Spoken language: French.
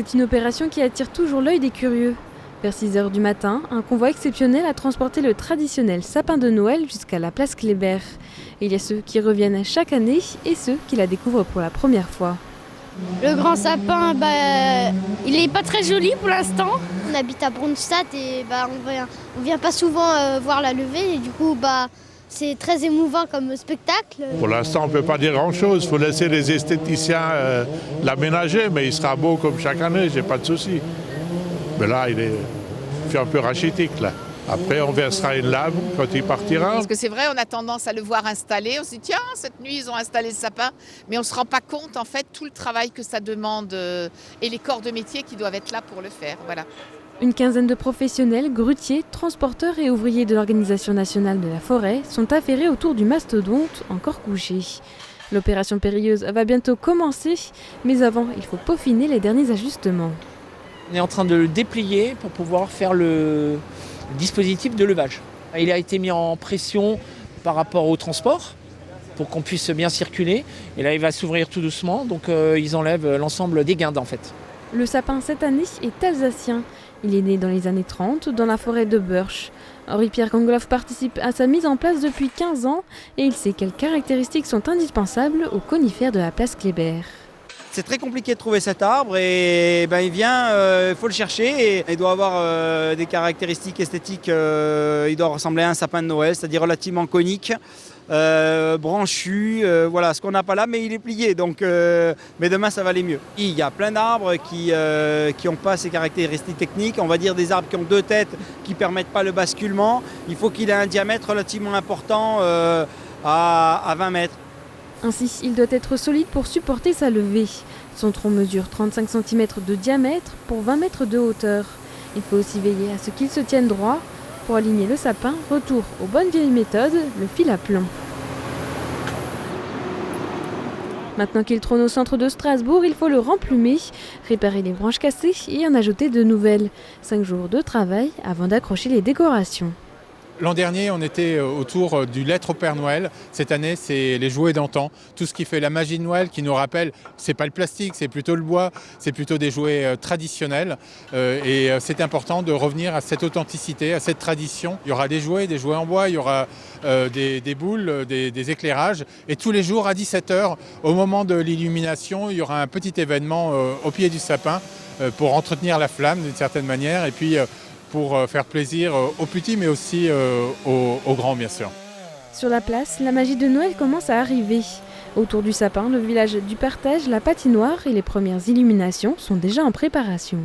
C'est une opération qui attire toujours l'œil des curieux. Vers 6 h du matin, un convoi exceptionnel a transporté le traditionnel sapin de Noël jusqu'à la place Kléber. Il y a ceux qui reviennent chaque année et ceux qui la découvrent pour la première fois. Le grand sapin, il n'est pas très joli pour l'instant. On habite à Brunstadt et on vient pas souvent voir la levée et du coup c'est très émouvant comme spectacle. Pour l'instant, on ne peut pas dire grand-chose. Il faut laisser les esthéticiens l'aménager, mais il sera beau comme chaque année, j'ai pas de souci. Mais là, il fait un peu rachitique, là. Après, on versera une lame quand il partira. Parce que c'est vrai, on a tendance à le voir installé. On se dit, tiens, cette nuit, ils ont installé le sapin. Mais on ne se rend pas compte, en fait, tout le travail que ça demande et les corps de métier qui doivent être là pour le faire. Voilà. Une quinzaine de professionnels, grutiers, transporteurs et ouvriers de l'Organisation nationale de la forêt sont affairés autour du mastodonte encore couché. L'opération périlleuse va bientôt commencer, mais avant, il faut peaufiner les derniers ajustements. On est en train de le déplier pour pouvoir faire le dispositif de levage. Il a été mis en pression par rapport au transport pour qu'on puisse bien circuler. Et là, il va s'ouvrir tout doucement, donc ils enlèvent l'ensemble des guindes en fait. Le sapin cette année est alsacien. Il est né dans les années 30 dans la forêt de Börsch. Henri-Pierre Gangloff participe à sa mise en place depuis 15 ans et il sait quelles caractéristiques sont indispensables aux conifères de la place Kléber. C'est très compliqué de trouver cet arbre et il vient, il faut le chercher et il doit avoir des caractéristiques esthétiques, il doit ressembler à un sapin de Noël, c'est-à-dire relativement conique, branchu, voilà ce qu'on n'a pas là mais il est plié donc mais demain ça va aller mieux. Il y a plein d'arbres qui n'ont pas ces caractéristiques techniques, on va dire des arbres qui ont deux têtes qui ne permettent pas le basculement, il faut qu'il ait un diamètre relativement important à 20 mètres. Ainsi, il doit être solide pour supporter sa levée. Son tronc mesure 35 cm de diamètre pour 20 mètres de hauteur. Il faut aussi veiller à ce qu'il se tienne droit. Pour aligner le sapin, retour aux bonnes vieilles méthodes, le fil à plomb. Maintenant qu'il trône au centre de Strasbourg, il faut le remplumer, réparer les branches cassées et en ajouter de nouvelles. 5 jours de travail avant d'accrocher les décorations. L'an dernier, on était autour du Lettre au Père Noël. Cette année, c'est les jouets d'antan. Tout ce qui fait la magie de Noël, qui nous rappelle, c'est pas le plastique, c'est plutôt le bois, c'est plutôt des jouets traditionnels. Et c'est important de revenir à cette authenticité, à cette tradition. Il y aura des jouets en bois, il y aura des boules, des éclairages. Et tous les jours, à 17 h, au moment de l'illumination, il y aura un petit événement au pied du sapin pour entretenir la flamme d'une certaine manière. Et puis, pour faire plaisir aux petits, mais aussi aux grands, bien sûr. Sur la place, la magie de Noël commence à arriver. Autour du sapin, le village du partage, la patinoire et les premières illuminations sont déjà en préparation.